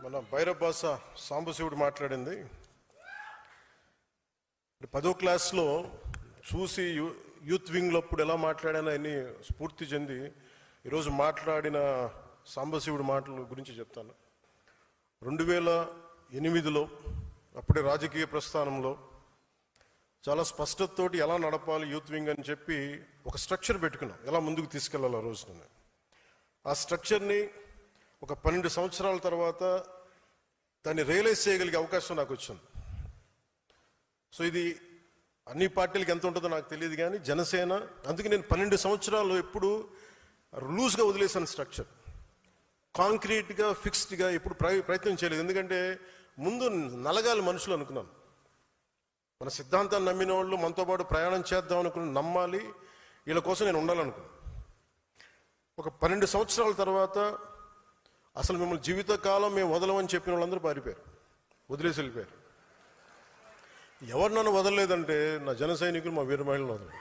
మన భైరవ్ భాష సాంబశివుడు మాట్లాడింది 10వ క్లాస్లో చూసి యూత్ వింగ్లో అప్పుడు ఎలా మాట్లాడానో అన్ని స్ఫూర్తి చెంది ఈరోజు మాట్లాడిన సాంబశివుడి మాటల గురించి చెప్తాను. 2008లో అప్పుడే రాజకీయ ప్రస్థానంలో చాలా స్పష్టతతోటి ఎలా నడపాలి యూత్ వింగ్ అని చెప్పి ఒక స్ట్రక్చర్ పెట్టుకున్నాం, ఎలా ముందుకు తీసుకెళ్ళాలి. ఆ రోజున ఆ స్ట్రక్చర్ని ఒక 12 సంవత్సరాల తర్వాత దాన్ని రియలైజ్ చేయగలిగే అవకాశం నాకు వచ్చింది. సో ఇది అన్ని పార్టీలకు ఎంత ఉంటుందో నాకు తెలియదు, కానీ జనసేన, అందుకే నేను 12 సంవత్సరాలు ఎప్పుడు లూజ్గా వదిలేసాను. స్ట్రక్చర్ కాంక్రీట్గా ఫిక్స్డ్గా ఎప్పుడు ప్రయత్నం చేయలేదు. ఎందుకంటే ముందు నలగాలి మనుషులు అనుకున్నాను. మన సిద్ధాంతాన్ని నమ్మిన వాళ్ళు మనతో పాటు ప్రయాణం చేద్దాం అనుకుని నమ్మాలి, వీళ్ళ కోసం నేను ఉండాలనుకున్నాను. ఒక 12 సంవత్సరాల తర్వాత అసలు మిమ్మల్ని జీవితకాలం మేము వదలమని చెప్పిన వాళ్ళందరూ పారిపోయారు, వదిలేసి వెళ్ళిపోయారు. ఎవరు నన్ను వదలలేదంటే నా జన సైనికులు, మా వీర మహిళలు వదలలేదు.